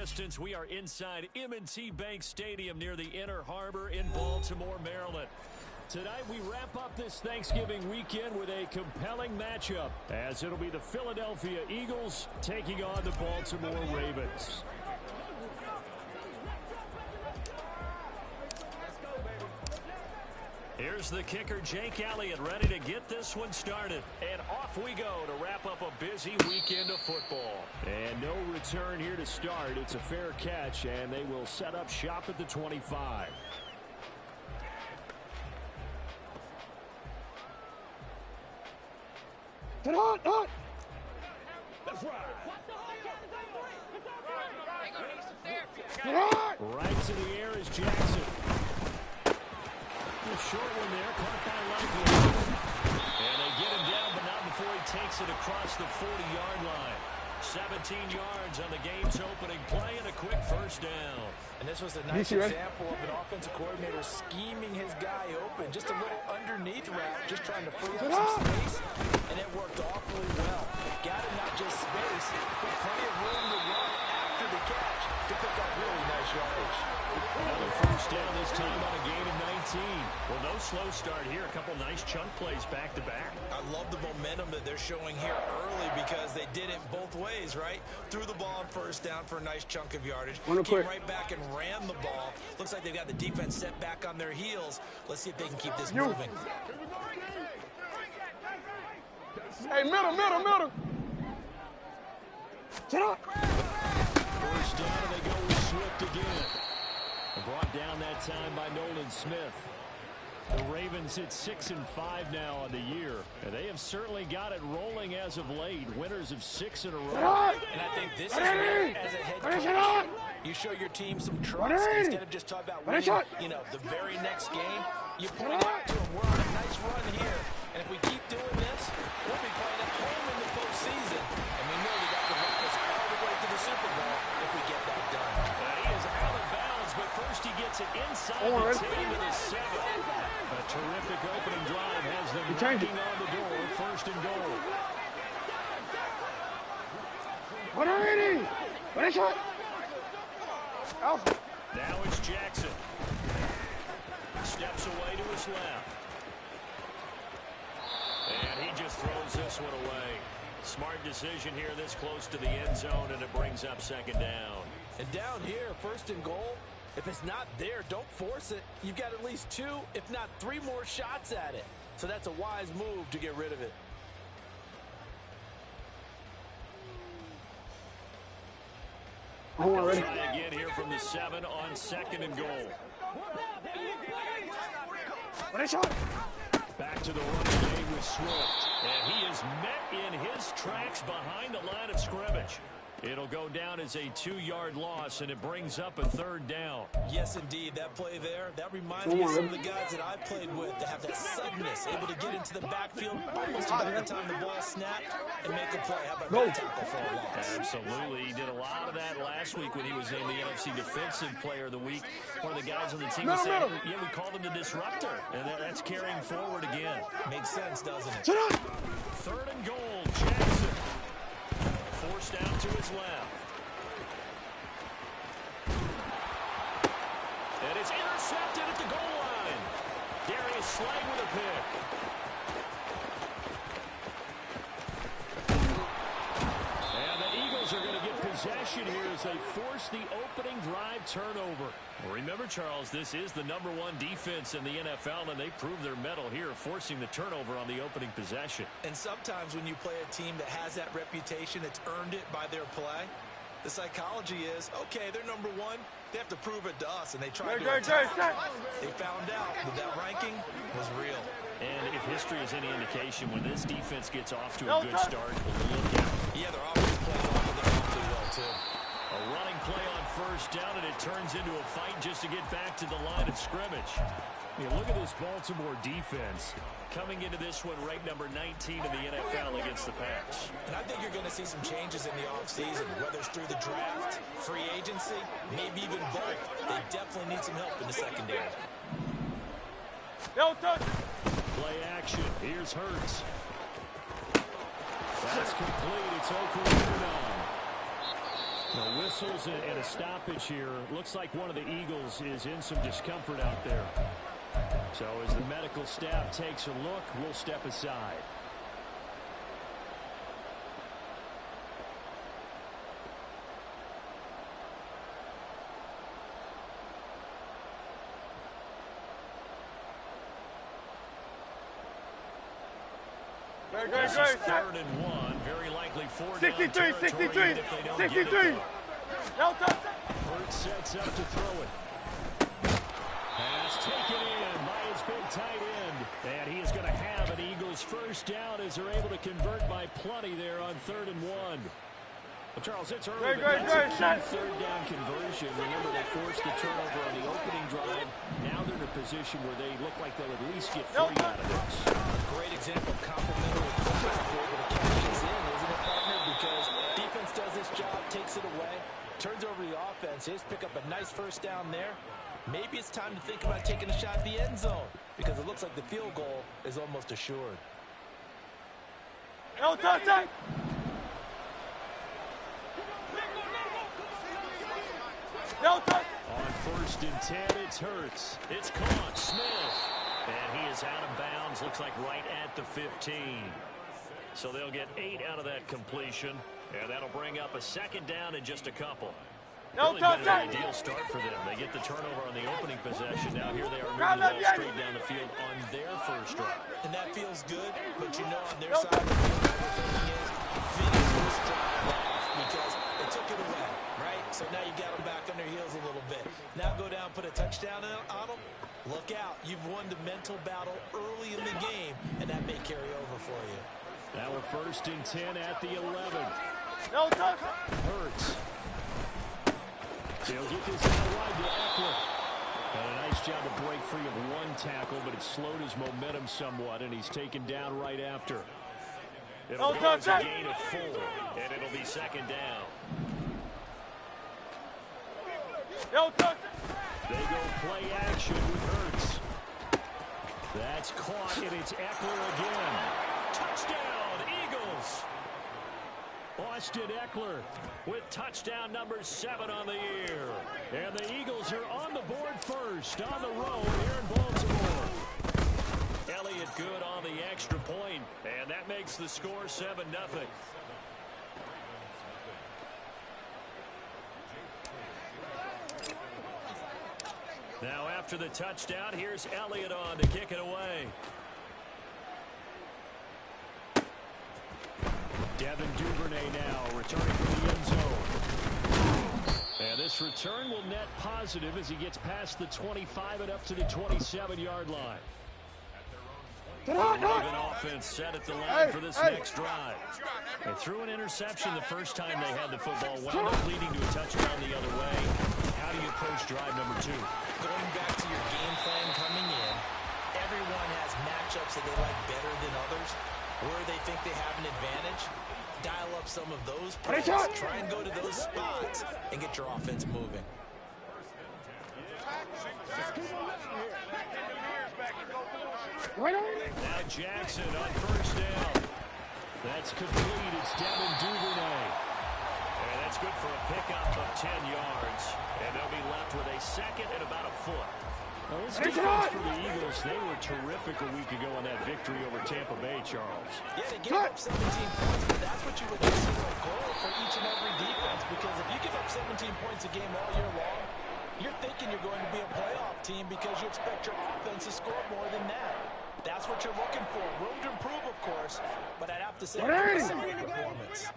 distance, we are inside M&T Bank Stadium near the Inner Harbor in Baltimore, Maryland. Tonight, we wrap up this Thanksgiving weekend with a compelling matchup, as it'll be the Philadelphia Eagles taking on the Baltimore Ravens. Here's the kicker, Jake Elliott, ready to get this one started. And off we go to wrap up a busy weekend of football. And no return here to start. It's a fair catch, and they will set up shop at the 25. Get on! That's right. Get on! Right to the air is Jackson. A short one there, caught by Likely. And they get him down, but not before he takes it across the 40-yard line. 17 yards on the game's opening play and a quick first down. And this was a nice example of an offensive coordinator scheming his guy open. Just a little underneath route, just trying to free up some space. And it worked awfully well. Got him not just space, but plenty of room to run after the catch to pick up really nice yardage. Another first down this time on a gain of 19. Well, no slow start here. A couple nice chunk plays back-to-back. I love the momentum that they're showing here early because they did it both ways, right? Threw the ball on first down for a nice chunk of yardage. Came right back and ran the ball. Looks like they've got the defense set back on their heels. Let's see if they can keep this moving. Hey, middle. Get up. First down, and they go with Swift again. Brought down that time by Nolan Smith. The Ravens hit 6-5 now on the year, and they have certainly got it rolling as of late. Winners of 6 in a row. And I think this is where, as a head coach, you show your team some trust instead of just talking about winning, the very next game. You point out to them, we're on a nice run here, and if we keep doing this, we'll be playing at home in the postseason, and we know that can ride us all the way to the Super Bowl if we get that done. And he is out of bounds, but first he gets it inside the 10 to the 7. A terrific opening drive has them knocking on the door, first and goal. What are you? What is it? Now it's Jackson. Steps away to his left. And he just throws this one away. Smart decision here this close to the end zone, and it brings up second down. And down here, first and goal, if it's not there, don't force it. You've got at least 2, if not 3 more shots at it. So that's a wise move to get rid of it. Try again here from the 7 on second and goal. Back to the running game with Swift. And he is met in his tracks behind the line of scrimmage. It'll go down as a 2-yard loss, and it brings up a third down. Yes, indeed. That play there, that reminds me of some of the guys that I played with that have that suddenness, able to get into the backfield almost about the time the ball snapped and make a play. How about that tackle for a loss? Absolutely. He did a lot of that last week when he was named the NFC Defensive Player of the Week. One of the guys on the team was saying, we called him the disruptor, and that's carrying forward again. Makes sense, doesn't it? Third and goal, Jackson. Forced out to his left. And it's intercepted at the goal line. Darius Slay with a pick. And the Eagles are going to get possession here as they force the opening drive turnover. Remember, Charles, this is the #1 defense in the NFL, and they prove their mettle here, forcing the turnover on the opening possession. And sometimes when you play a team that has that reputation, it's earned it by their play. The psychology is, okay, they're #1. They have to prove it to us, and they tried to attack. They found out that that ranking was real. And if history is any indication, when this defense gets off to a good start, look out. Yeah, their offense plays off of them too well, too. A running play on first down, and it turns into a fight just to get back to the line of scrimmage. Look at this Baltimore defense coming into this one ranked number 19 in the NFL against the Pats. And I think you're going to see some changes in the offseason, whether it's through the draft, free agency, maybe even both. They definitely need some help in the secondary. Play action. Here's Hurts. That's complete. It's Oakland. No whistles and a stoppage here. Looks like one of the Eagles is in some discomfort out there. So as the medical staff takes a look, we'll step aside. This is 3rd and 1. Very likely 4 63, down 63, if they don't 63. get it. No touch. Hurts sets up to throw it. Pass taken in by his big tight end. And he is going to have an Eagles first down as they're able to convert by plenty there on 3rd and 1. Well, Charles, it's early, but that's a key 3rd down conversion. Remember, they forced the turnover on the opening drive. Now they're in a position where they look like they'll at least get 3 out of this. Great example of complementary football able to catch these in, isn't it, partner? Because defense does this job, takes it away, turns over the offense. Just pick up a nice first down there. Maybe it's time to think about taking a shot at the end zone because it looks like the field goal is almost assured. No touch. No touch. On 1st and 10, it's Hurts. It's caught. Smith. And he is out of bounds. Looks like right at the 15. So they'll get 8 out of that completion. And that'll bring up a 2nd down in just a couple. No really touch. been an ideal start for them. They get the turnover on the opening possession. Now here they are moving the ball straight down the field on their first drive. And that feels good, but you know on their side of the field, what we're thinking is finish this drive off because they took it away, right? So now you got them back on their heels a little bit. Now go down, put a touchdown on them. Look out. You've won the mental battle early in the game, and that may carry over for you. Now we're 1st and 10 at the 11. No touch. Hurts. They'll get this out wide to Eckler. And a nice job to break free of 1 tackle, but it slowed his momentum somewhat, and he's taken down right after. It'll go as a gain of 4, and it'll be 2nd down. No touch. They go play action with Hurts. That's caught, and it's Eckler again. Touchdown, Eagles! Austin Eckler with touchdown number 7 on the year. And the Eagles are on the board first on the road here in Baltimore. Elliott good on the extra point, and that makes the score 7-0. Now after the touchdown, here's Elliott on to kick it away. Devin Duvernay now returning from the end zone. And this return will net positive as he gets past the 25 and up to the 27-yard line. Raven offense set at the line for this next drive. They threw an interception the first time they had the football, wound up leading to a touchdown the other way. How do you approach drive number 2? Going back to your game plan coming in, everyone has matchups that they like better than others. Where they think they have an advantage, dial up some of those plays, try and go to those spots and get your offense moving. Now Jackson on 1st down. That's complete. It's Devin Duvernay. And that's good for a pickup of 10 yards. And they'll be left with a 2nd and about a foot. Well, this defense for the Eagles, they were terrific a week ago on that victory over Tampa Bay, Charles. Yeah, they gave up 17 points, but that's what you would consider a goal for each and every defense. Because if you give up 17 points a game all year long, you're thinking you're going to be a playoff team because you expect your offense to score more than that. That's what you're looking for. Room to improve, of course, but I'd have to say a solid performance.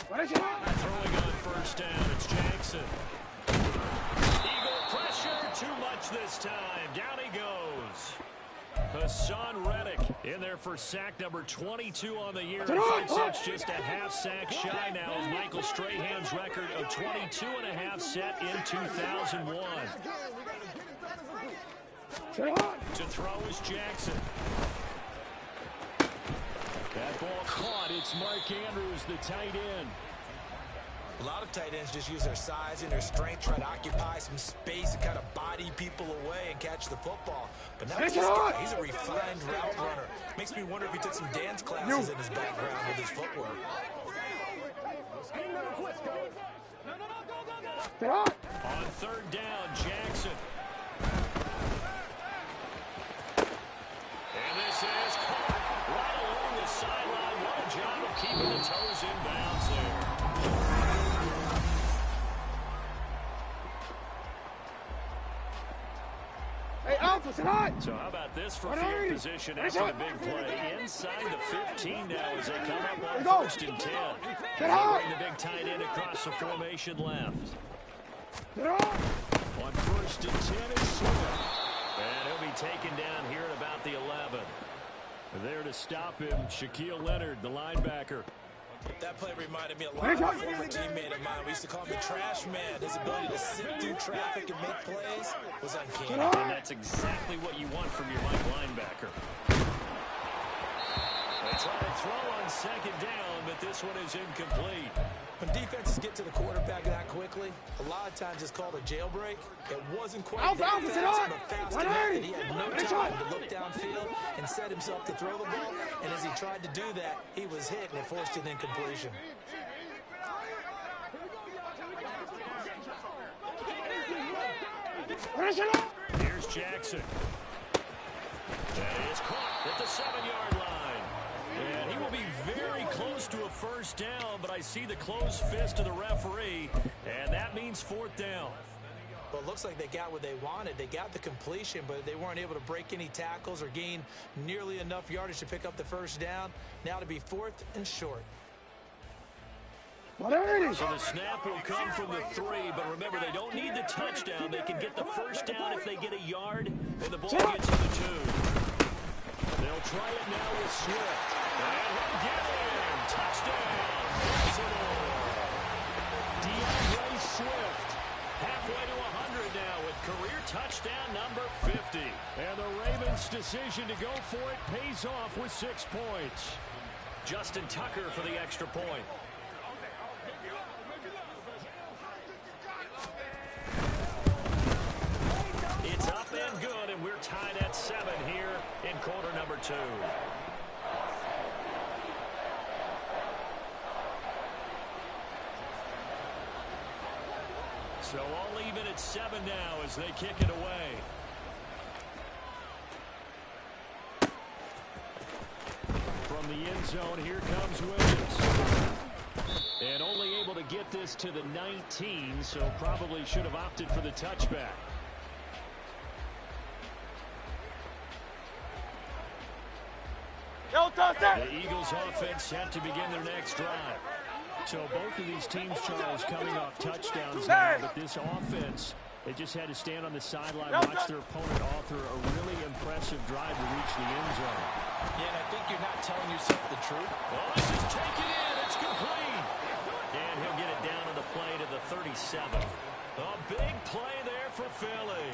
Throwing on 1st down, it's Jackson. Eagle pressure, too much this time. Down he goes. Hassan Reddick in there for sack number 22 on the year. It's just a half sack shy now of Michael Strahan's record of 22.5 set in 2001. To throw is Jackson. That ball caught. It's Mark Andrews, the tight end. A lot of tight ends just use their size and their strength, try to occupy some space and kind of body people away and catch the football. But not this guy. He's a refined route runner. Makes me wonder if he took some dance classes in his background with his footwork. On third down, Jackson. And this is caught right along the sideline. What a job of keeping the toes in bounds there. So how about this for field position after the big play? Inside the 15 now as they come up on first and 10. Bring the big tight end across the formation left. On first and 10 is Swift. And he'll be taken down here at about the 11. There to stop him, Shaquille Leonard, the linebacker. That play reminded me a lot of a former teammate of mine. We used to call him the trash man. His ability to sit through traffic and make plays was uncanny. And that's exactly what you want from your linebacker. They try to throw on second down, but this one is incomplete. When defenses get to the quarterback that quickly, a lot of times it's called a jailbreak. It wasn't quite that fast, but fast enough that he had no time to look downfield and set himself to throw the ball. And as he tried to do that, he was hit, and it forced an incompletion. Here's Jackson. That is caught at the 7-yard line. And he will be very close to a first down, but I see the closed fist of the referee, and that means fourth down. Well, it looks like they got what they wanted. They got the completion, but they weren't able to break any tackles or gain nearly enough yardage to pick up the first down. Now to be fourth and short. So the snap will come from the 3, but remember, they don't need the touchdown. They can get the first down if they get a yard, and the ball gets to the 2. They'll try it now with Swift. And he'll get in. Touchdown. DeAndre Swift. Halfway to 100 now with career touchdown number 50. And the Ravens' decision to go for it pays off with 6 points. Justin Tucker for the extra point. It's up and good, and we're tied at 7 here in quarter number 2. So all even at 7 now as they kick it away. From the end zone, here comes Williams. And only able to get this to the 19, so probably should have opted for the touchback. The Eagles offense set to begin their next drive. So both of these teams, Charles, coming off touchdowns now, but this offense, they just had to stand on the sideline, watch their opponent author a really impressive drive to reach the end zone. Yeah, and I think you're not telling yourself the truth. Oh, this is taken in. It's complete. And he'll get it down to the play to the 37. A big play there for Philly.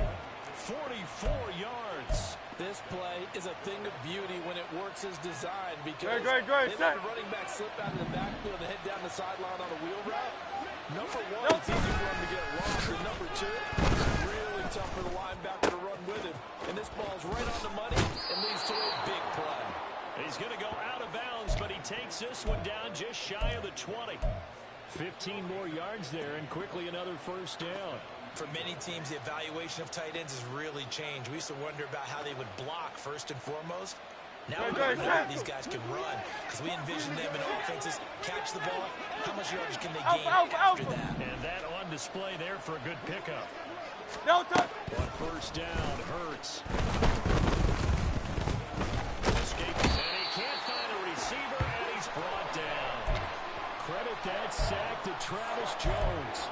44 yards. This play is a thing of beauty when it works as designed because they let the running back slip out of the backfield and head down the sideline on a wheel route. Number 1, it's easy for him to get lost. And number 2, it's really tough for the linebacker to run with him. And this ball's right on the money and leads to a big play. He's going to go out of bounds, but he takes this one down just shy of the 20. 15 more yards there and quickly another first down. For many teams, the evaluation of tight ends has really changed. We used to wonder about how they would block first and foremost. Now we know how these guys can run because we envision them in offenses catch the ball. How much yardage can they gain after that? And that on display there for a good pickup. No touch. On first down, Hurts. Escaping, and he can't find a receiver, and he's brought down. Credit that sack to Travis Jones.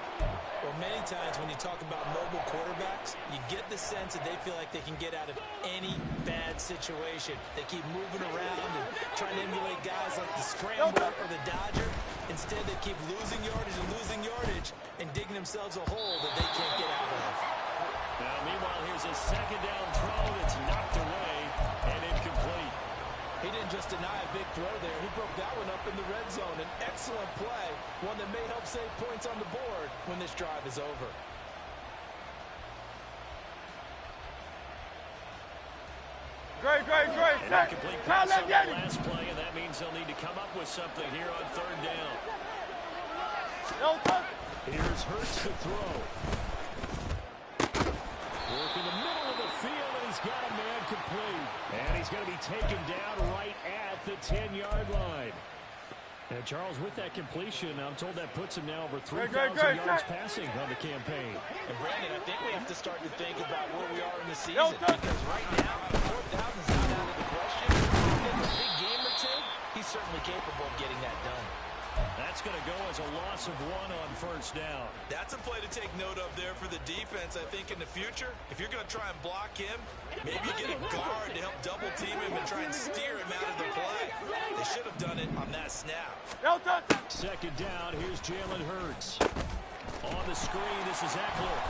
Well, many times when you talk about mobile quarterbacks, you get the sense that they feel like they can get out of any bad situation. They keep moving around and trying to emulate guys like the Scrambler or the Dodger. Instead, they keep losing yardage and digging themselves a hole that they can't get out of. Now, meanwhile, here's a second down throw that's knocked away and incomplete. He didn't just deny a big throw there. He broke that one up in the red zone. An excellent play, one that may help save points on the board when this drive is over. Great. Incomplete pass on that last play, and that means they'll need to come up with something here on third down. Here's Hurts to throw. Work in the middle of the field, and he's got a man complete. And he's going to be taken down right at the 10-yard line. And Charles, with that completion, I'm told that puts him now over 3,000 yards passing on the campaign. And Brandon, I think we have to start to think about where we are in the season, because right now, 4,000 is not out of the question. In a big game or two, he's certainly capable of getting that done. That's going to go as a loss of 1 on first down. That's a play to take note of there for the defense, I think, in the future. If you're going to try and block him, maybe you get a guard to help double-team him and try and steer him out of the play. They should have done it on that snap. Second down, here's Jalen Hurts. On the screen, this is Eckler.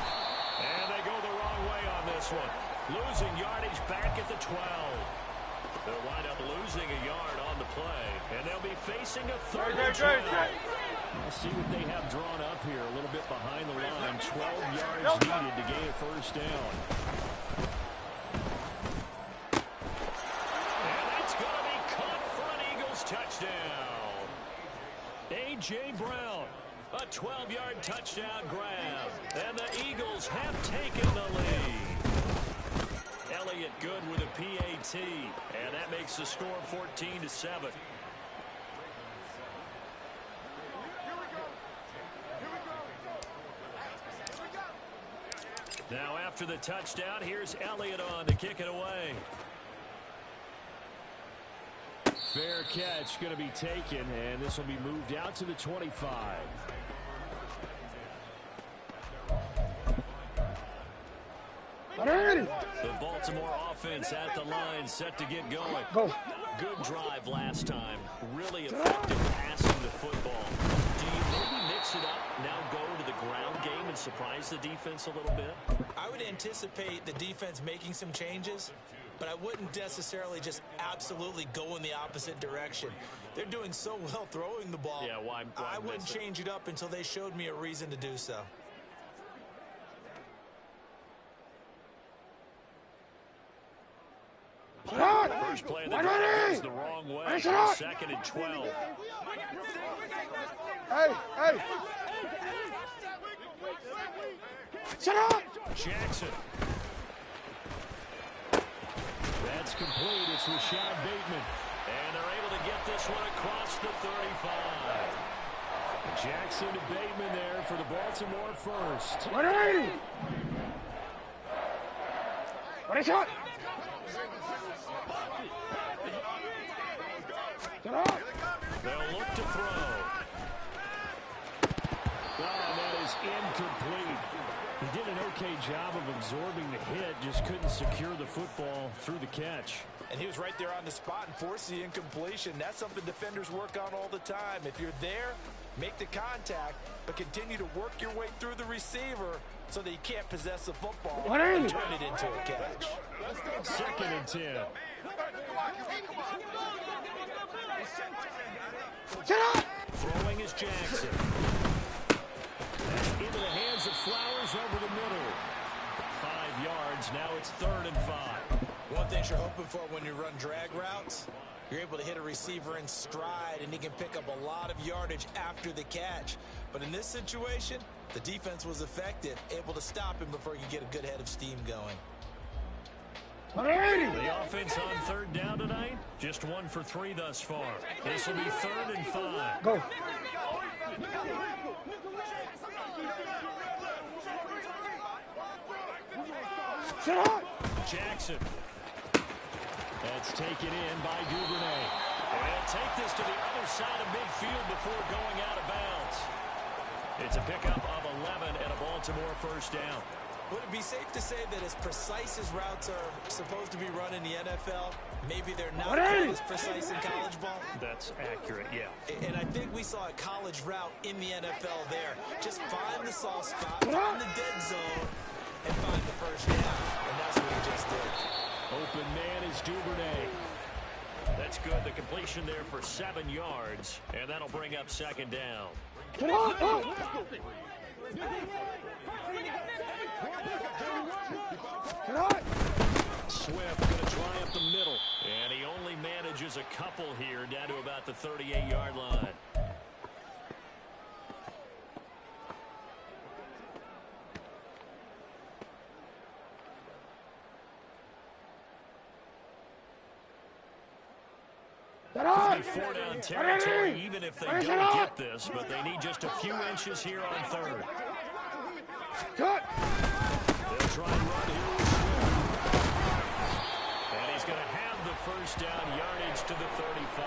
And they go the wrong way on this one. Losing yardage back at the 12. They'll wind up losing a yard on the play, and they'll be facing a third and 12. We'll see what they have drawn up here, a little bit behind the line. 12 yards needed to gain a first down. And that's going to be caught for an Eagles touchdown. A.J. Brown, a 12-yard touchdown grab, and the Eagles have taken the lead. Elliott good with a PAT, and that makes the score 14-7. Now after the touchdown, here's Elliott on to kick it away. Fair catch going to be taken, and this will be moved out to the 25. The Baltimore offense at the line, set to get going. Good drive last time. Really effective passing the football. Do you maybe mix it up, now go to the ground game and surprise the defense a little bit? I would anticipate the defense making some changes, but I wouldn't necessarily just absolutely go in the opposite direction. They're doing so well throwing the ball. Yeah, why I wouldn't change it up until they showed me a reason to do so. First play of the drive goes the wrong way. Second and 12. Hey. Shut up! Jackson. That's complete. It's Rashad Bateman. And they're able to get this one across the 35. Jackson to Bateman there for the Baltimore first. 180! What a shot! They'll look to throw. And that is incomplete. He did an okay job of absorbing the hit, just couldn't secure the football through the catch. And he was right there on the spot and forced the incompletion. That's something defenders work on all the time. If you're there, make the contact, but continue to work your way through the receiver so that you can't possess the football and turn it into a catch. Second and 10. Throwing is Jackson. That's into the hands of Flowers over the middle. 5 yards. Now it's 3rd and 5. One thing you're hoping for when you run drag routes, you're able to hit a receiver in stride, and he can pick up a lot of yardage after the catch. But in this situation, the defense was effective, able to stop him before he could get a good head of steam going. The offense on 3rd down tonight, just 1 for 3 thus far. This will be 3rd and 5. Go. Shut up! Jackson. That's taken in by Duvernay. And take this to the other side of midfield before going out of bounds. It's a pickup of 11 and a Baltimore first down. Would it be safe to say that as precise as routes are supposed to be run in the NFL, maybe they're not as precise in college ball? That's accurate, yeah. And I think we saw a college route in the NFL there. Just find the soft spot, find the dead zone, and find the first down. And that's what he just did. Open man is Duvernay. That's good. The completion there for 7 yards, and that'll bring up second down. Get on! Get on! Swift going to try up the middle, and he only manages a couple here down to about the 38-yard line. It'll be 4-down territory even if they don't get this, but they need just a few inches here on third. Cut! They'll try and run here with Swift. And he's going to have the first down, yardage to the 35.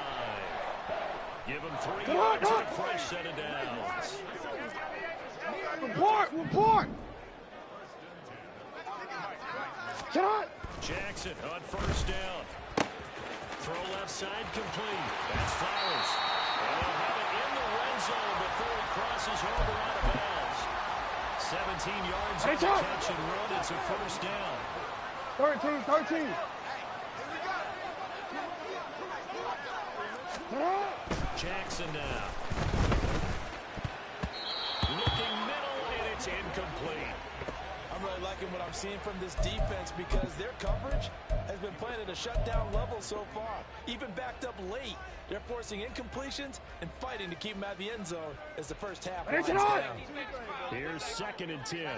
Give him 3 yards and a fresh set of downs. Report! Shot! Jackson on first down. Throw left side complete. That's Flowers. And they'll have it in the red zone before he crosses over out of bounds. 17 yards on the catch and run. It's a first down. 13. Jackson now. Looking middle, and it's incomplete. I'm really liking what I'm seeing from this defense because their coverage has been playing at a shutdown level so far. Even backed up late, they're forcing incompletions and fighting to keep them out of the end zone as the first half winds down. Here's 2nd and 10.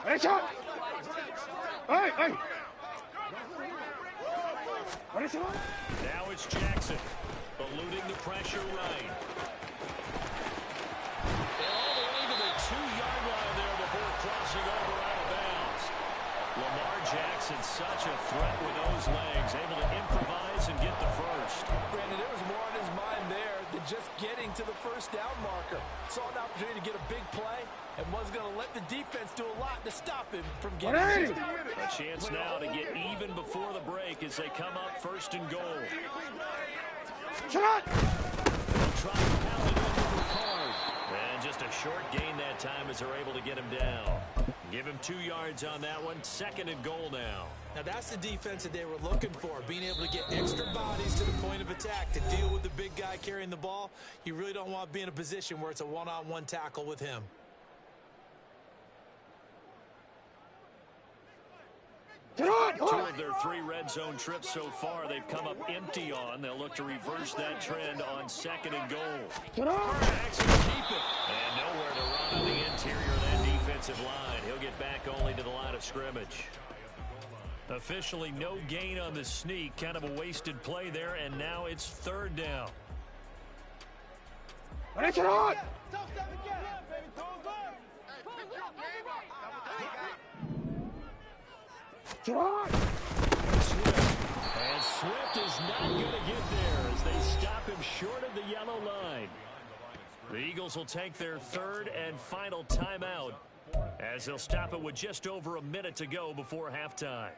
Hey, shot! Hey! Now it's Jackson, eluding the pressure right. And all the way to the 2-yard line there before crossing over out of bounds. Lamar Jackson, such a threat with those legs, able to improvise and get the first. Brandon, there was more on his mind there than just getting to the first down marker. Saw an opportunity to get a big play and was going to let the defense do a lot to stop him from getting it. A chance now to get even before the break as they come up 1st and goal. Shot! They'll try to pound it into the card. And just a short gain that time as they're able to get him down. Give him 2 yards on that one. 2nd and goal now. Now that's the defense that they were looking for, being able to get extra bodies to the point of attack to deal with the big guy carrying the ball. You really don't want to be in a position where it's a one-on-one tackle with him. Two of their 3 red zone trips so far they've come up empty on. They'll look to reverse that trend on 2nd and goal. Jackson keep it. And nowhere to run on the interior of that defensive line. He'll get back only to the line of scrimmage. Officially no gain on the sneak. Kind of a wasted play there, and now it's 3rd down. And Swift is not going to get there as they stop him short of the yellow line. The Eagles will take their 3rd and final timeout as they'll stop it with just over a minute to go before halftime.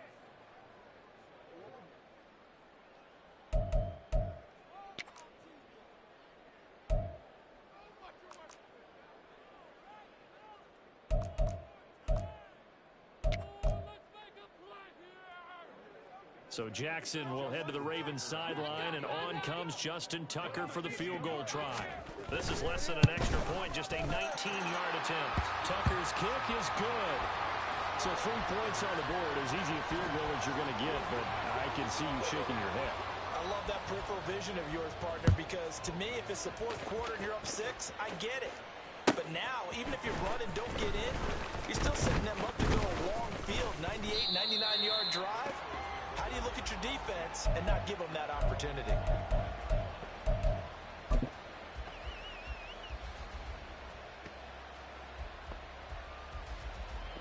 So Jackson will head to the Ravens sideline, and on comes Justin Tucker for the field goal try. This is less than an extra point, just a 19-yard attempt. Tucker's kick is good. So 3 points on the board, as easy a field goal as you're going to get, but I can see you shaking your head. I love that peripheral vision of yours, partner, because to me, if it's the 4th quarter and you're up 6, I get it. But now, even if you run and don't get in, you're still setting them up to go a long field, 98, 99-yard drive. How do you look at your defense and not give them that opportunity?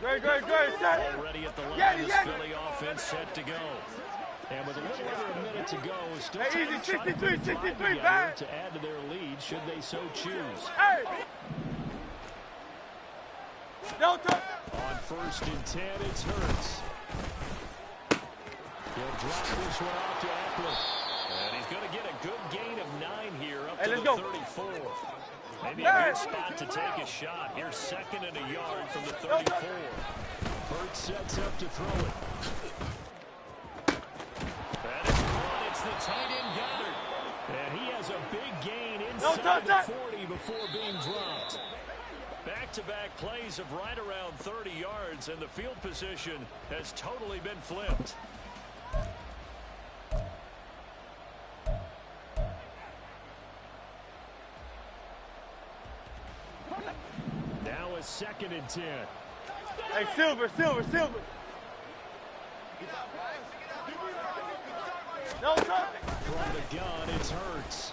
Great. Already at the line, this Philly offense set to go. And with a little over a minute to go, still trying to put the drive together to add to their lead should they so choose. On 1st and 10, it's Hurts. He'll drop this one off to Eckler. And he's going to get a good to let's the go. 34. Maybe a good spot to take a shot. Here's 2nd and a yard from the 34. Hurts sets up to throw it. That is caught. It's the tight end Goddard. And he has a big gain inside the 40 before being dropped. Back-to-back plays of right around 30 yards, and the field position has totally been flipped. Now a 2nd and 10. Hey, Silver. No, sir. From the gun, it's Hurts.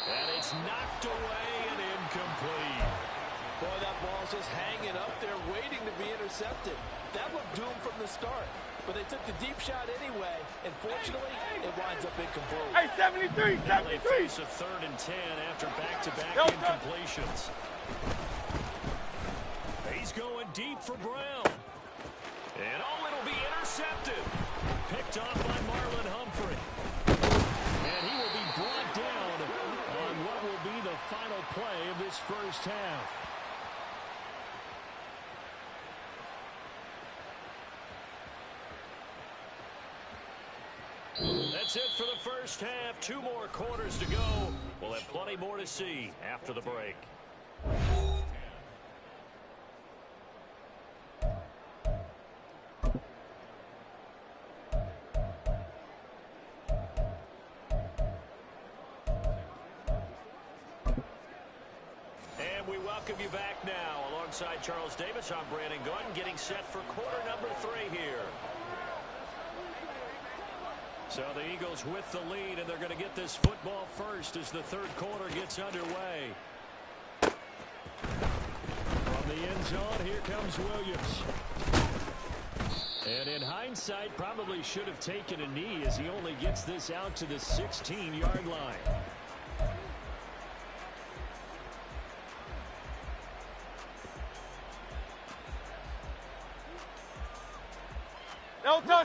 And it's knocked away and incomplete. Boy, that ball's just hanging up there, waiting to be intercepted. That looked doomed from the start. But they took the deep shot anyway, and fortunately, it winds up incomplete. Hey, 73. Now they face a 3rd and 10 after back-to-back incompletions. He's going deep for Brown. And it'll be intercepted. Picked off by Marlon Humphrey. And he will be brought down on what will be the final play of this first half. That's it for the first half. 2 more quarters to go. We'll have plenty more to see after the break. And we welcome you back now. Alongside Charles Davis, I'm Brandon Gunn, getting set for quarter number 3 here. So the Eagles with the lead, and they're going to get this football first as the 3rd quarter gets underway. From the end zone, here comes Williams. And in hindsight, probably should have taken a knee as he only gets this out to the 16-yard line.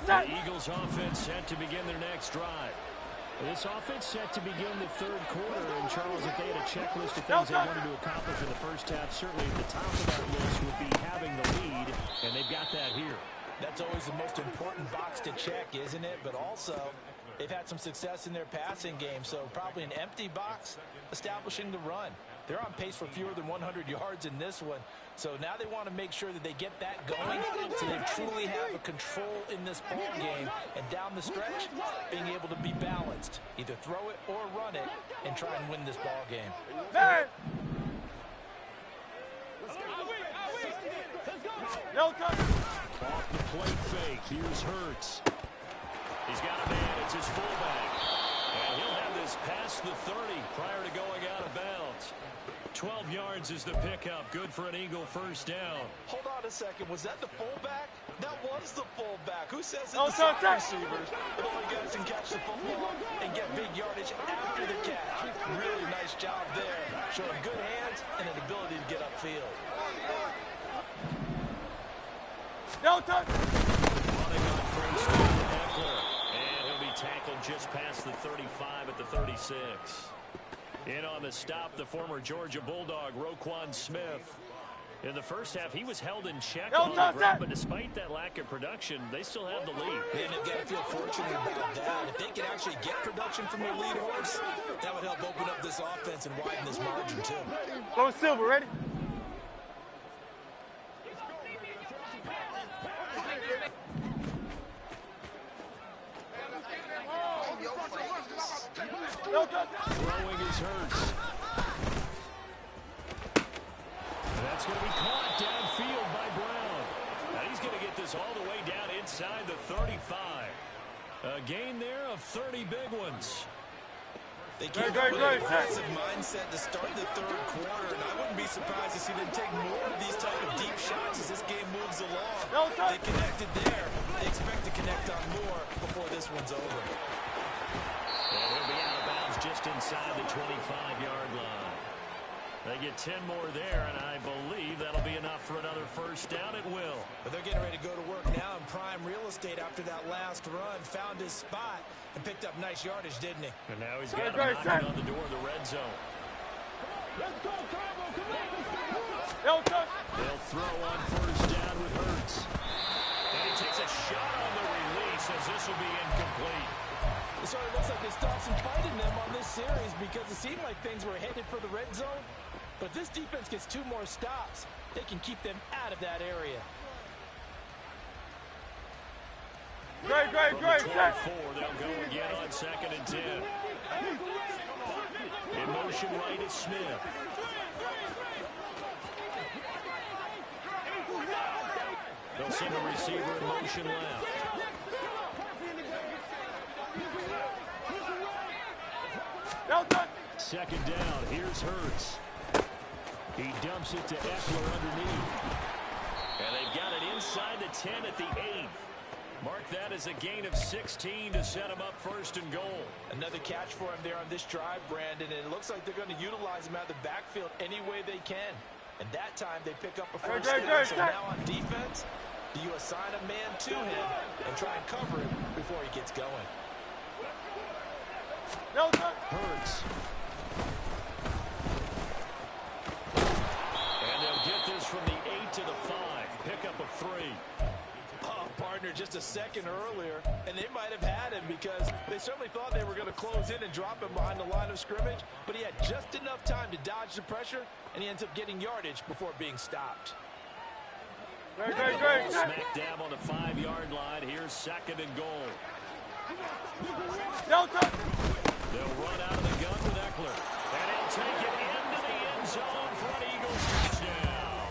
The Eagles offense set to begin their next drive. This offense set to begin the 3rd quarter. And Charles, if they had a checklist of things they wanted to accomplish in the first half, certainly at the top of that list would be having the lead, and they've got that here. That's always the most important box to check, isn't it? But also, they've had some success in their passing game, so probably an empty box establishing the run. They're on pace for fewer than 100 yards in this one. So now they want to make sure that they get that going so they truly have a control in this ball game. And down the stretch, being able to be balanced. Either throw it or run it and try and win this ball game. Off the plate fake, here's Hurts. He's got a man, it's his fullback. And he'll have this past the 30 prior to going out of bounds. 12 yards is the pickup. Good for an Eagle first down. Hold on a second. Was that the fullback? That was the fullback. Who says it? Oh, The slot receivers. The only guys can catch the football and get big yardage after the catch. Really nice job there. Showing good hands and an ability to get upfield. Running on first down, Eckler. And he'll be tackled just past the 35 at the 36. In on the stop, the former Georgia Bulldog, Roquan Smith. In the first half, he was held in check on the ground, but despite that lack of production, they still have the lead. And they've got to feel fortunate about that. If they can actually get production from their lead horse, that would help open up this offense and widen this margin, too. Go Silver, ready? Throwing his Hurts. That's going to be caught downfield by Brown. Now he's going to get this all the way down inside the 35. A gain there of 30 big ones. They came up with an aggressive mindset to start the 3rd quarter, and I wouldn't be surprised to see them take more of these type of deep shots as this game moves along. They connected there. They expect to connect on more before this one's over. And he'll be out of bounds just inside the 25-yard line. They get 10 more there, and I believe that'll be enough for another first down. It will. But they're getting ready to go to work now in prime real estate after that last run. Found his spot and picked up nice yardage, didn't he? And now he's got him knocking on the door of the red zone. They'll throw on first down with Hurts. And he takes a shot on the release as this will be incomplete. It sort of looks like they stopped some fight in them on this series because it seemed like things were headed for the red zone. But if this defense gets 2 more stops, they can keep them out of that area. Great. They'll go again on 2nd and 10. In motion right is Smith. They'll send the receiver in motion left. Second down. Here's Hurts. He dumps it to Eckler underneath. And they've got it inside the 10 at the 8. Mark that as a gain of 16 to set him up 1st and goal. Another catch for him there on this drive, Brandon, and it looks like they're going to utilize him out of the backfield any way they can. And that time they pick up a first down. So now on defense, do you assign a man to him and try and cover him before he gets going? Hurts. And they'll get this from the 8 to the 5. Pick up a 3. Oh, partner, just a second earlier, and they might have had him because they certainly thought they were going to close in and drop him behind the line of scrimmage, but he had just enough time to dodge the pressure, and he ends up getting yardage before being stopped. Smack dab on the 5-yard line. Here's 2nd and goal. They'll run out of the gun with Eckler. And he'll take it into the end zone for an Eagles touchdown.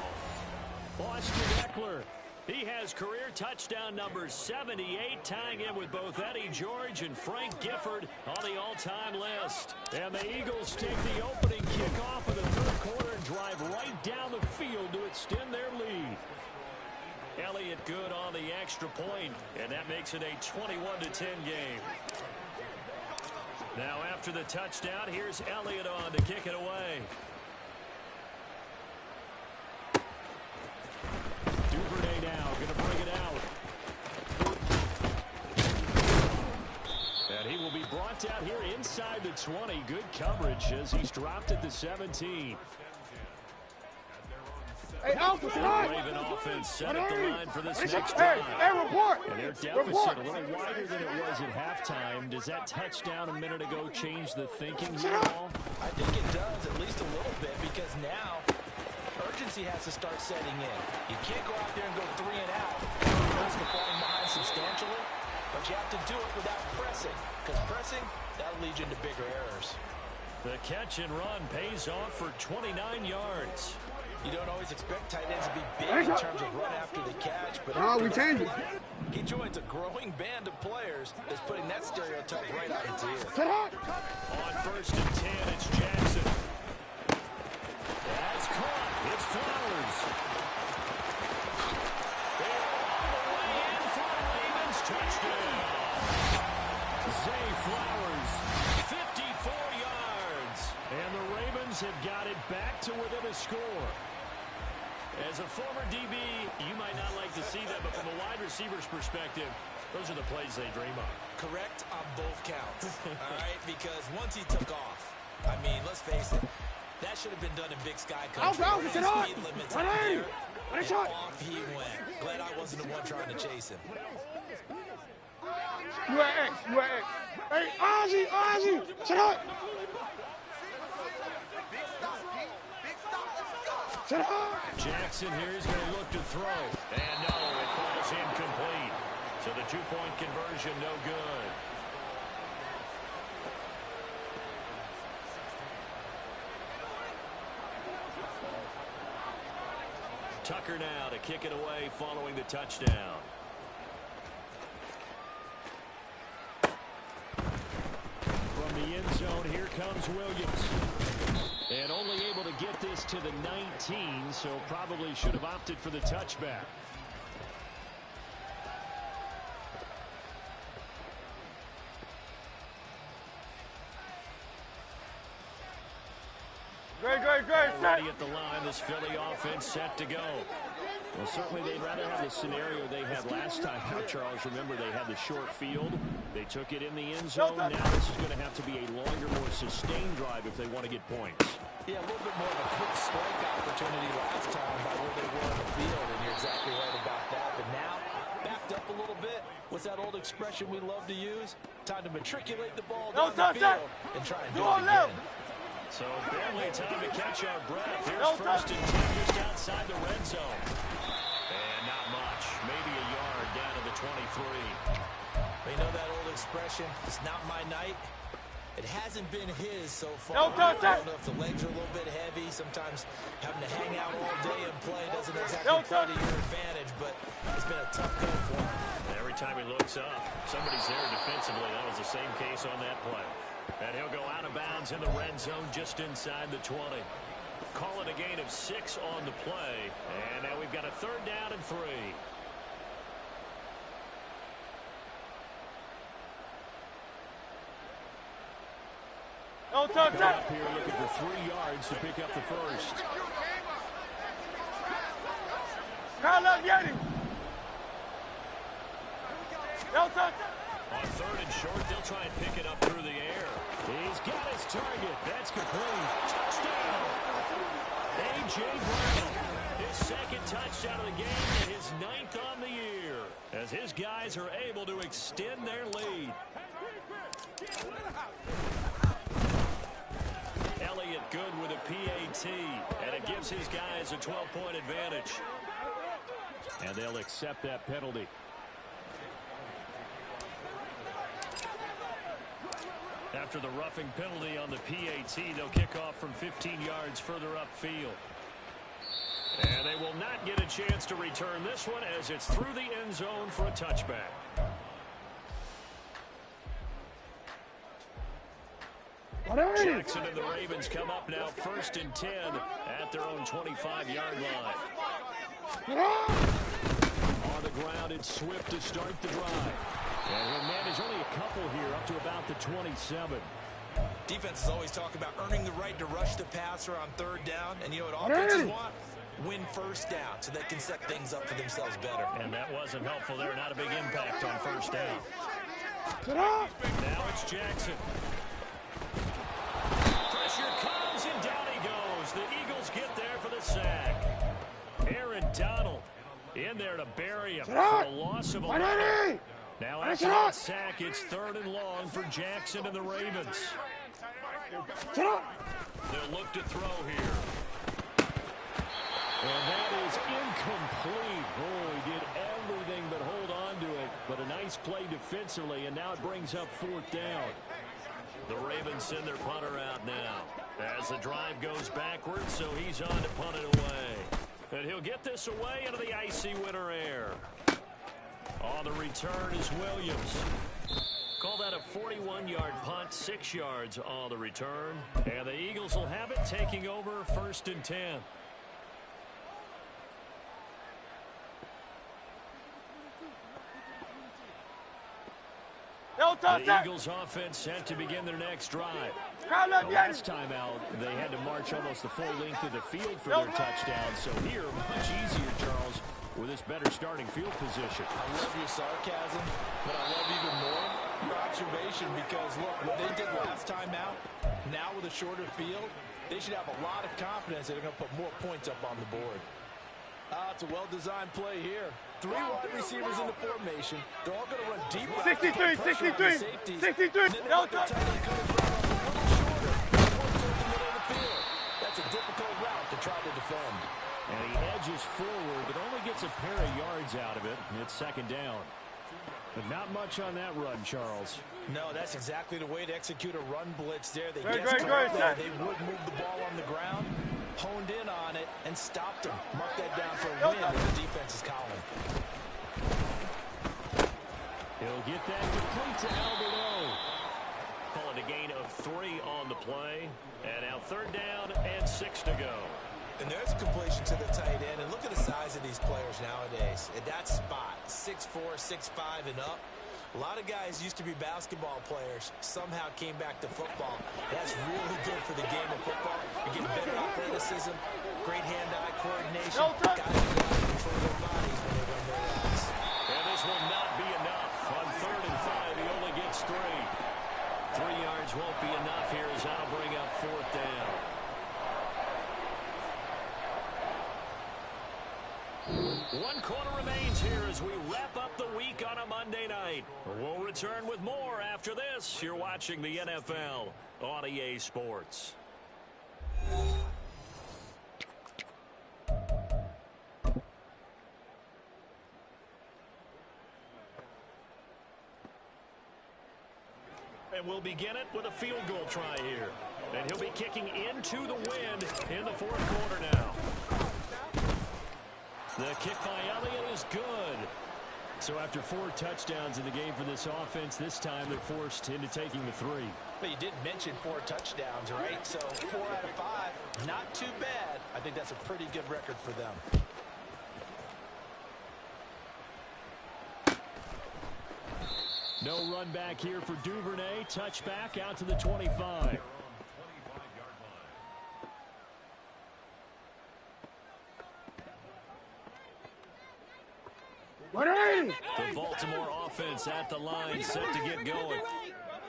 Austin Eckler. He has career touchdown number 78, tying in with both Eddie George and Frank Gifford on the all-time list. And the Eagles take the opening kickoff of the 3rd quarter and drive right down the field to extend their lead. Elliott good on the extra point, and that makes it a 21-10 game. Now after the touchdown, here's Elliott on to kick it away. Duvernay now going to bring it out. And he will be brought down here inside the 20. Good coverage as he's dropped at the 17. Hey, Alpha, tonight. Raven offense set up the line for this next drive. Hey, report. And their deficit a little wider than it was at halftime. Does that touchdown a minute ago change the thinking here at all? I think it does, at least a little bit, because now urgency has to start setting in. You can't go out there and go 3 and out. Risk of falling behind substantially, but you have to do it without pressing, because pressing, that'll lead you into bigger errors. The catch and run pays off for 29 yards. You don't always expect tight ends to be big in terms of run after the catch, but we changed it. He joins a growing band of players that's putting that stereotype right out its ear. On 1st and 10, it's Jackson. That's caught. It's Flowers. They're all the way in for a Ravens touchdown. Zay Flowers, 54 yards. And the Ravens have got it back to within a score. As a former DB, you might not like to see that, but from a wide receiver's perspective, those are the plays they dream of. Correct on both counts, all right? Because once he took off, I mean, let's face it, that should have been done in Big Sky Country. Speed limits out there, and off he went. Glad I wasn't the one trying to chase him. You at X. Hey, Ozzy, shut up. Jackson here is going to look to throw. And no, it falls incomplete. So the 2-point conversion, no good. Tucker now to kick it away following the touchdown. From the end zone, here comes Williams. And only able to get this to the 19, so probably should have opted for the touchback. Already at the line, this Philly offense set to go. Well, certainly they'd rather have the scenario they had last time. Now, Charles, remember they had the short field. They took it in the end zone. Now this is going to have to be a longer, more sustained drive if they want to get points. Yeah, a little bit more of a quick strike opportunity last time by where they were on the field, and you're exactly right about that. But now, backed up a little bit. What's that old expression we love to use? Time to matriculate the ball down the field and try and do it again. So barely time to catch our breath. Here's first and 10 just outside the red zone. And not much. Maybe a yard down to the 23. You know that old expression, it's not my night. It hasn't been his so far. No touch. I don't know if the legs are a little bit heavy. Sometimes having to hang out all day and play doesn't exactly play to your advantage, but it's been a tough go for him. Every time he looks up, somebody's there defensively. That was the same case on that play. And he'll go out of bounds in the red zone just inside the 20. Call it a gain of 6 on the play. And now we've got a third down and 3. No touch. Up here looking for 3 yards to pick up the first. Kyle up, get him. No touch. On third and short, they'll try and pick it up through the air. He's got his target. That's complete. Touchdown. A.J. Brown. His second touchdown of the game and his 9th on the year. As his guys are able to extend their lead. Elliott good with a PAT. And it gives his guys a 12-point advantage. And they'll accept that penalty. After the roughing penalty on the PAT, they'll kick off from 15 yards further upfield. And they will not get a chance to return this one as it's through the end zone for a touchback. Jackson and the Ravens come up now first and 10 at their own 25-yard line. On the ground, it's Swift to start the drive. And he'll manage only a couple here up to about the 27. Defenses always talk about earning the right to rush the passer on third down. And you know what offenses want? Win first down so they can set things up for themselves better. And that wasn't helpful there. Not a big impact on first down. Now it's Jackson. Pressure comes and down he goes. The Eagles get there for the sack. Aaron Donald in there to bury him for a loss of 11. Now after that sack, it's third and long for Jackson and the Ravens. They'll look to throw here. And that is incomplete. Oh, he did everything but hold on to it. But a nice play defensively, and now it brings up 4th down. The Ravens send their punter out now. As the drive goes backwards, so he's on to punt it away. And he'll get this away into the icy winter air. On the return is Williams. Call that a 41-yard punt, 6 yards on the return. And the Eagles will have it, taking over first and 10. The Eagles offense set to begin their next drive. Last time out, they had to march almost the full length of the field for their touchdown. So here, much easier, Charles, with this better starting field position. I love your sarcasm, but I love even more your observation because, look, what they did last time out, now with a shorter field, they should have a lot of confidence that they're going to put more points up on the board. It's a well-designed play here. 3 wide receivers in the formation. They're all going to run deep. 63, 63, 63. No touch. That's a difficult route to try to defend. And he edges forward, but only gets a pair of yards out of it. And it's second down. But not much on that run, Charles. No, that's exactly the way to execute a run blitz there. They great, they would move the ball on the ground, honed in on it, and stopped them. Mark that down for a win if the defense is calling. He'll get that complete to Alberto. Call it a gain of 3 on the play. And now third down and 6 to go. And there's a completion to the tight end. And look at the size of these players nowadays. At that spot, 6'4", 6'5", and up. A lot of guys used to be basketball players, somehow came back to football. That's really good for the game of football. You're getting better athleticism, great hand-eye coordination. Guys who know how to control their bodies when they run their routes. And this will not be enough. On 3rd and 5, he only gets 3. 3 yards won't be enough here as that'll bring up 4th down. One quarter remains here as we wrap up the week on a Monday night. We'll return with more after this. You're watching the NFL on EA Sports. And we'll begin it with a field goal try here. And he'll be kicking into the wind in the 4th quarter now. The kick by Elliott is good. So after 4 touchdowns in the game for this offense, this time they're forced into taking the 3. But you did mention 4 touchdowns, right? So 4 out of 5, not too bad. I think that's a pretty good record for them. No run back here for Duvernay. Touchback out to the 25. The Baltimore offense at the line, set to get going.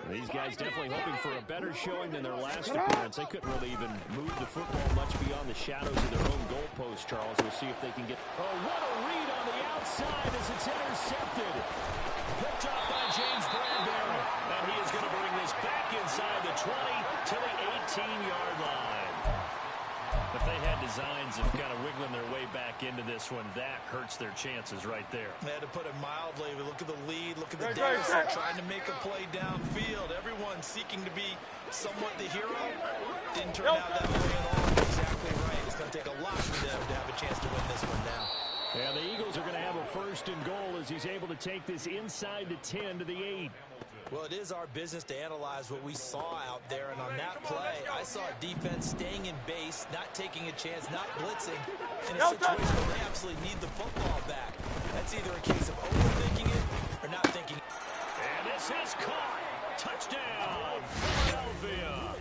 These guys definitely hoping for a better showing than their last appearance. They couldn't really even move the football much beyond the shadows of their own goalpost, Charles. We'll see if they can get... Oh, what a read on the outside as it's intercepted. Picked up by James Bradbury. And he is going to bring this back inside the 20 to the 18-yard line. If they had designs of kind of wiggling their way back into this one, that hurts their chances right there. They had to put it mildly. Look at the lead. Look at the deficit. Trying to make a play downfield. Everyone seeking to be somewhat the hero. Didn't turn out that way at all. Exactly right. It's going to take a lot for them to have a chance to win this one now. Yeah, the Eagles are going to have a 1st and goal as he's able to take this inside the 10 to the 8. Well, it is our business to analyze what we saw out there, and on that play, I saw a defense staying in base, not taking a chance, not blitzing, in a situation where they absolutely need the football back. That's either a case of overthinking it or not thinking. And this is caught. Touchdown, Philadelphia.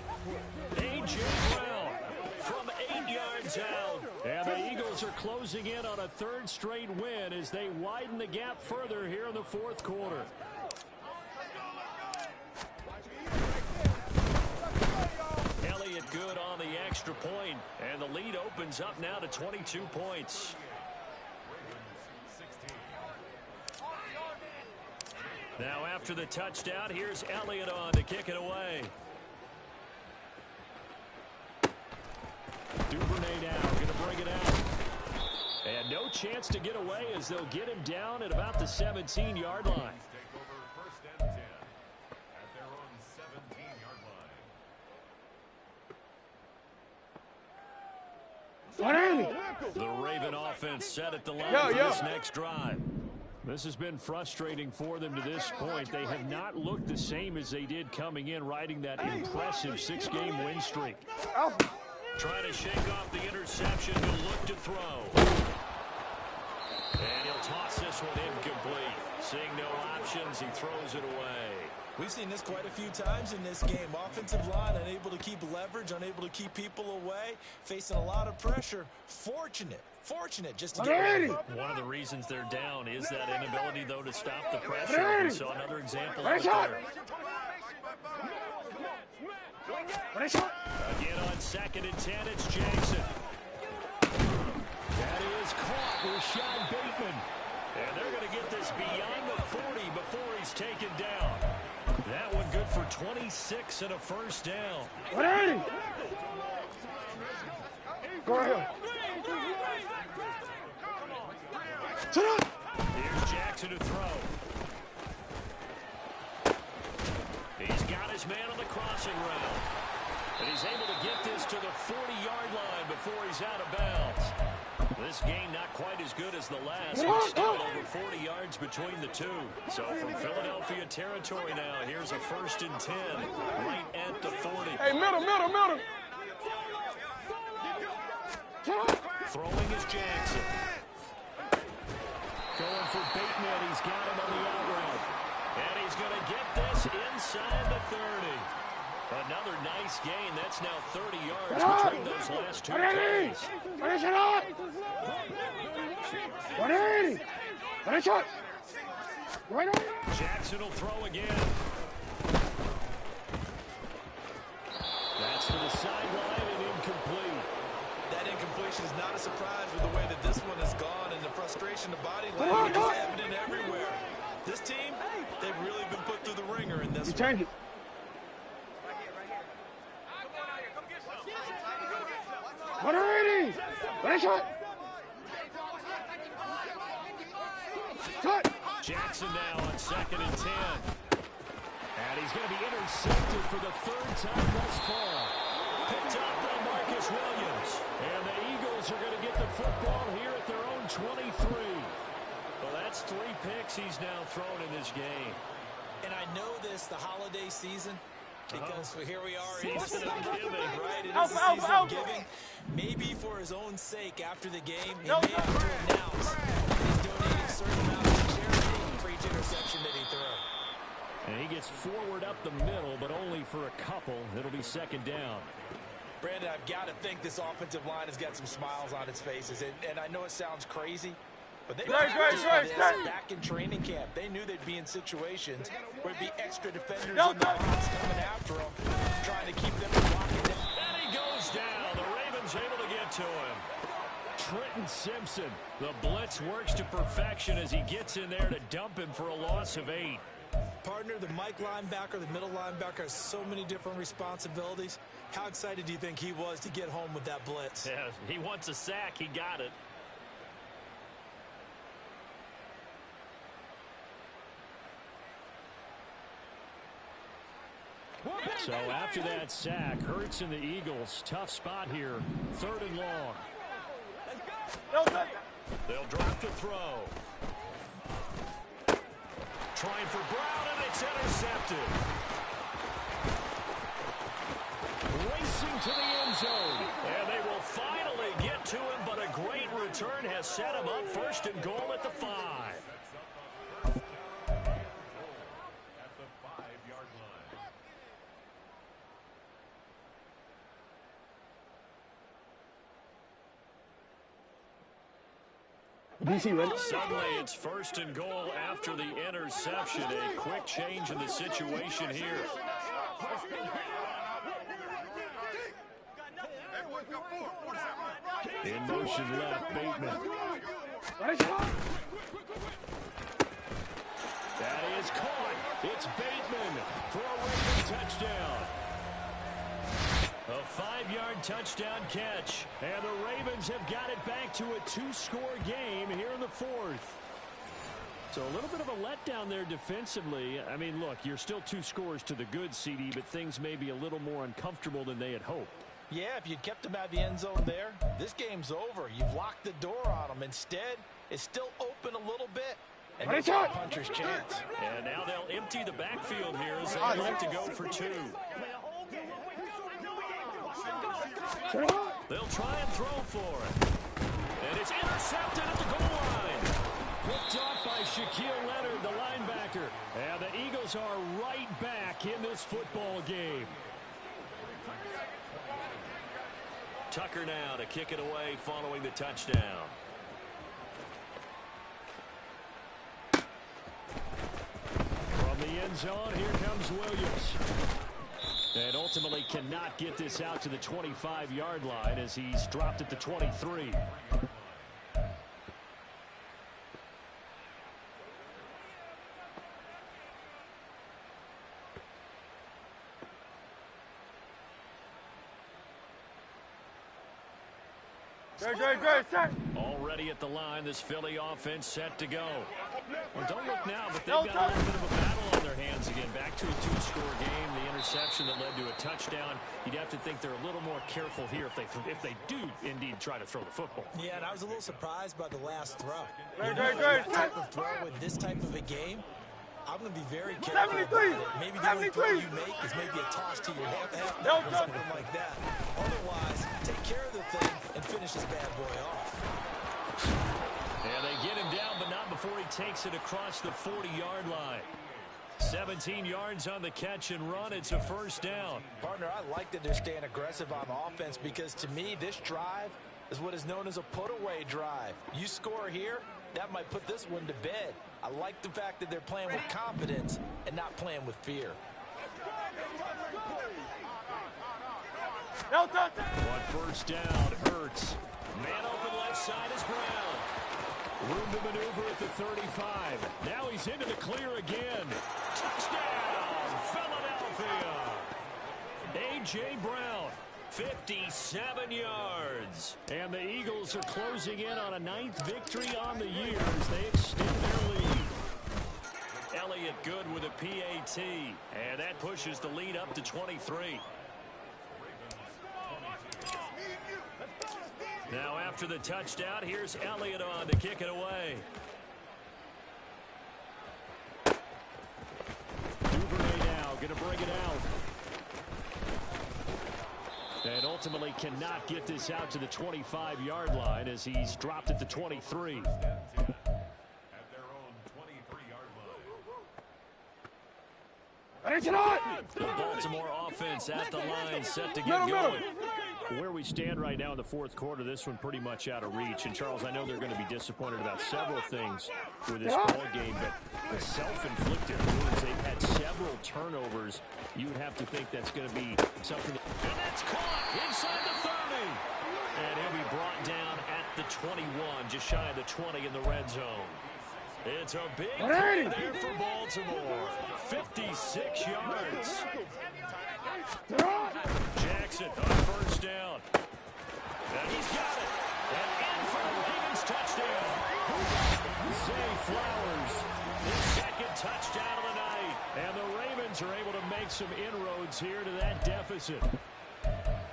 A.J. Brown from 8 yards out. And the Eagles are closing in on a 3rd straight win as they widen the gap further here in the 4th quarter. Good on the extra point, and the lead opens up now to 22 points. Now after the touchdown, here's Elliott on to kick it away. Duvernay now going to bring it out. And no chance to get away as they'll get him down at about the 17-yard line. The Raven offense set at the line for this next drive. This has been frustrating for them to this point. They have not looked the same as they did coming in, riding that impressive 6-game win streak. Trying to shake off the interception. He'll look to throw. And he'll toss this one incomplete. Seeing no options, he throws it away. We've seen this quite a few times in this game. Offensive line unable to keep leverage, unable to keep people away, facing a lot of pressure. Fortunate just to get rid of it. One of the reasons they're down is that inability, though, to stop the pressure. We saw another example out there. Again on 2nd and 10, it's Jackson. That is caught with Rashad Bateman. And they're going to get this beyond the 40 before he's taken down. That one good for 26 and a 1st down. Go ahead. Here's Jackson to throw. He's got his man on the crossing route. And he's able to get this to the 40-yard line before he's out of bounds. This game not quite as good as the last, but still over 40 yards between the two. So from Philadelphia territory now, here's a 1st and 10 right at the 40. Hey, middle. Throwing is Jackson. Going for Bateman. He's got him on the out route. And going to get this inside the 30. Another nice gain. That's now 30 yards between those last two plays. Finish it up! 180! Finish it! Right on! Jackson will throw again. That's to the sideline and incomplete. That incompletion is not a surprise with the way that this one has gone, and the frustration, the body language is evident everywhere. This team, they've really been put through the ringer in this one. Change it. 180! Finish it! Cut! Jackson now on 2nd and 10. And he's going to be intercepted for the 3rd time thus far. Picked up by Marcus Williams. And the Eagles are going to get the football here at their own 23. Well, that's 3 picks he's now thrown in this game. And I know this, the holiday season, because here we are. Season of giving, right? It is a season of giving. Maybe for his own sake, after the game, he may have to announce that he's donating a certain amount to charity for each interception that he threw. And he gets forward up the middle, but only for a couple. It'll be 2nd down. Brandon, I've got to think this offensive line has got some smiles on its faces. And I know it sounds crazy, but they practiced this back in training camp. They knew they'd be in situations where it'd be extra defenders in the box coming after them, trying to keep them from blocking them. And he goes down. The Ravens able to get to him. Trenton Simpson. The blitz works to perfection as he gets in there to dump him for a loss of 8. Partner, the Mike linebacker, the middle linebacker has so many different responsibilities. How excited do you think he was to get home with that blitz? Yeah, he wants a sack. He got it. So after that sack, Hurts and the Eagles, tough spot here. 3rd and long. They'll drop the throw. Trying for Brown, and it's intercepted. Racing to the end zone. And they will finally get to him, but a great return has set him up 1st and goal at the 5. Suddenly it's 1st and goal after the interception. A quick change in the situation here. In motion left, Bateman. That is caught. It's Bateman for a Raven touchdown. A 5-yard touchdown catch. And the Ravens have got it back to a 2-score game here in the 4th. So a little bit of a letdown there defensively. I mean, look, you're still 2 scores to the good, CD, but things may be a little more uncomfortable than they had hoped. Yeah, if you'd kept them at the end zone there, this game's over. You've locked the door on them. Instead, it's still open a little bit. And it's a puncher's chance. And now they'll empty the backfield here as they like to go for 2. They'll try and throw for it. And it's intercepted at the goal line. Picked off by Shaquille Leonard, the linebacker. And the Eagles are right back in this football game. Tucker now to kick it away following the touchdown. From the end zone, here comes Williams. And ultimately cannot get this out to the 25-yard line as he's dropped at the 23. Good, set. Already at the line, this Philly offense set to go. Well, don't look now, but they've got a little bit of a battle on their hands again. Back to a 2-score game. The interception that led to a touchdown. You'd have to think they're a little more careful here if they do indeed try to throw the football. Yeah, and I was a little surprised by the last throw. Good, that type of throw in this type of a game, I'm going to be very careful about it. Maybe the only throw you make is maybe a toss to your half or something like that. Otherwise, take care of the thing and finish this bad boy off. And they get him down, but not before he takes it across the 40-yard line. 17 yards on the catch and run. It's a first down. Partner, I like that they're staying aggressive on offense because to me, this drive is what is known as a put-away drive. You score here, that might put this one to bed. I like the fact that they're playing with confidence and not playing with fear. One first down, Hurts. Man open left side is Brown. Room to maneuver at the 35. Now he's into the clear again. Touchdown, Philadelphia. A.J. Brown, 57 yards. And the Eagles are closing in on a 9th victory on the year as they extend their lead. Elliott good with a PAT. And that pushes the lead up to 23. Now after the touchdown, here's Elliott on to kick it away. Duvernay now going to bring it out. And ultimately cannot get this out to the 25-yard line as he's dropped at the 23. The Baltimore offense at the line, set to get going. Where we stand right now in the fourth quarter, this one pretty much out of reach. And, Charles, I know they're going to be disappointed about several things with this ball game, but the self-inflicted wounds, they've had several turnovers. You would have to think that's going to be something. And that's caught inside the 30. And he'll be brought down at the 21, just shy of the 20 in the red zone. It's a big play there for Baltimore. 56 yards. Jackson on first down. And he's got it. And in for the Ravens touchdown. Zay Flowers, his second touchdown of the night. And the Ravens are able to make some inroads here to that deficit.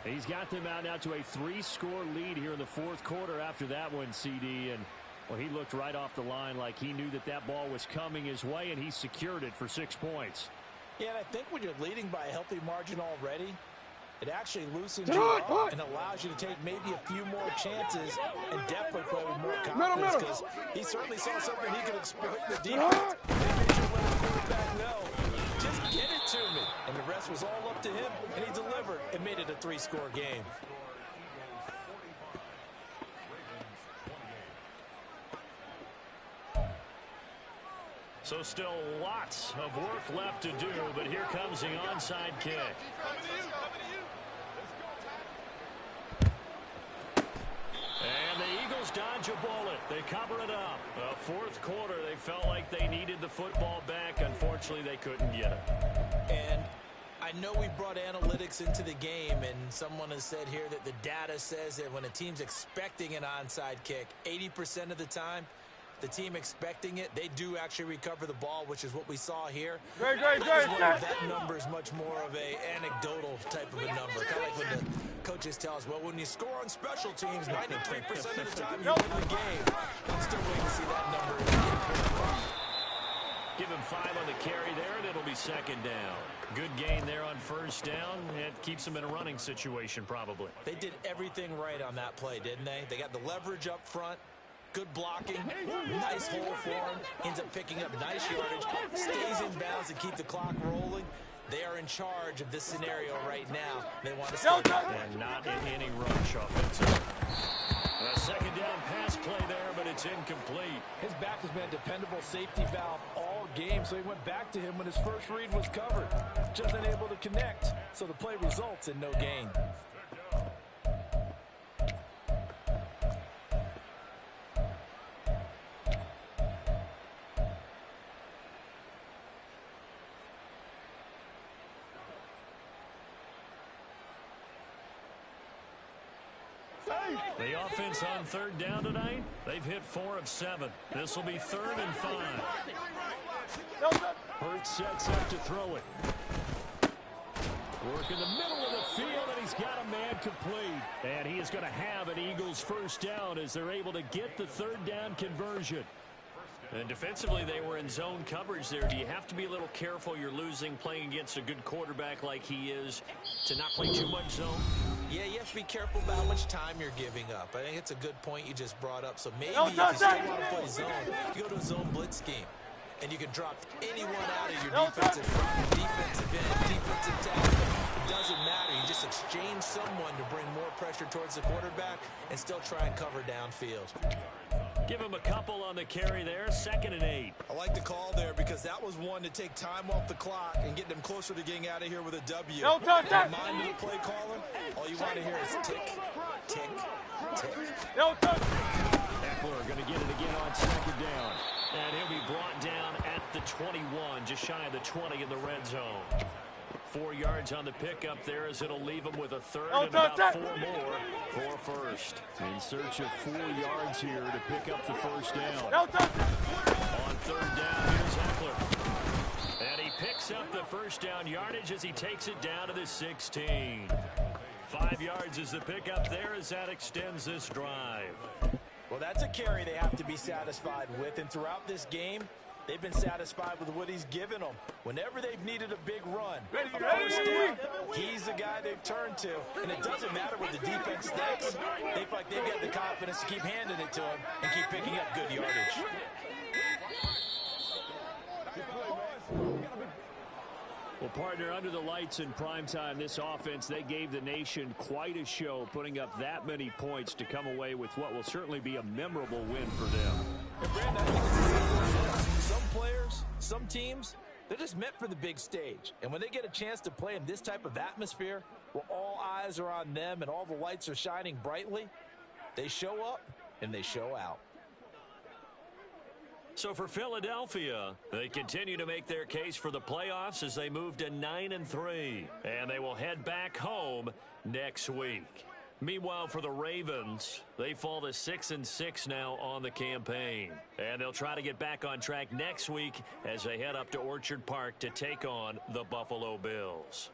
He's got them out now to a 3-score lead here in the fourth quarter after that one, CD. And well, he looked right off the line like he knew that that ball was coming his way, and he secured it for 6 points. Yeah, and I think when you're leading by a healthy margin already, it actually loosens you up and allows you to take maybe a few more chances and definitely play with more confidence because he certainly saw something he could exploit the defense. And made sure to let the quarterback know, just get it to me. And the rest was all up to him, and he delivered and made it a 3-score game. So still lots of work left to do, but here comes the onside kick. And the Eagles dodge a bullet. They cover it up. Fourth quarter, they felt like they needed the football back. Unfortunately, they couldn't get it. And I know we brought analytics into the game, and someone has said here that the data says that when a team's expecting an onside kick, 80% of the time, the team expecting it, they do actually recover the ball, which is what we saw here. Great. That number is much more of a anecdotal type of a number. Kind of like when the coaches tell us, well, when you score on special teams, 93% of the time you win the game. I'm still waiting to see that number. Give him 5 on the carry there, and it'll be second down. Good gain there on first down. It keeps them in a running situation, probably. They did everything right on that play, didn't they? They got the leverage up front. Good blocking, nice hole for him, ends up picking up nice yardage, stays in bounds to keep the clock rolling. They are in charge of this scenario right now. They want to start and not in any rush offensive. A second down pass play there, but it's incomplete. His back has been a dependable safety valve all game, so he went back to him when his first read was covered. Just unable to connect, so the play results in no gain. The offense on third down tonight, they've hit 4 of 7. This will be 3rd and 5. Hurts sets up to throw it. Work in the middle of the field, and he's got a man complete. And he is going to have an Eagles first down as they're able to get the third down conversion. And defensively, they were in zone coverage there. Do you have to be a little careful? You're losing playing against a good quarterback like he is to not play too much zone? Yeah, you have to be careful about how much time you're giving up. I think it's a good point you just brought up. So maybe if you still want to play zone, you go to a zone blitz scheme. and you can drop anyone out of your defensive front, defensive end, defensive tackle. It doesn't matter. You just exchange someone to bring more pressure towards the quarterback and still try and cover downfield. Give him a couple on the carry there, 2nd and 8. I like the call there because that was one to take time off the clock and get them closer to getting out of here with a W. No touch that. Mind of the play caller, all you want to hear is tick, tick, tick. No touch. Eckler going to get it again on 2nd down. And he'll be brought down at the 21, just shy of the 20 in the red zone. 4 yards on the pickup there as it'll leave him with a 3rd and about 4 more for first. In search of 4 yards here to pick up the first down. No touch. On 3rd down, here's Eckler. And he picks up the first down yardage as he takes it down to the 16. 5 yards is the pickup there as that extends this drive. Well, that's a carry they have to be satisfied with, and throughout this game, they've been satisfied with what he's given them. Whenever they've needed a big run, a first down, he's the guy they've turned to. And it doesn't matter what the defense thinks. They feel like they've got the confidence to keep handing it to him and keep picking up good yardage. Well, partner, under the lights in primetime, this offense, they gave the nation quite a show, putting up that many points to come away with what will certainly be a memorable win for them. And Brandon, I think it's some players, some teams, they're just meant for the big stage. And when they get a chance to play in this type of atmosphere, where all eyes are on them and all the lights are shining brightly, they show up and they show out. So for Philadelphia, they continue to make their case for the playoffs as they move to 9-3. And they will head back home next week. Meanwhile, for the Ravens, they fall to 6-6 now on the campaign. And they'll try to get back on track next week as they head up to Orchard Park to take on the Buffalo Bills.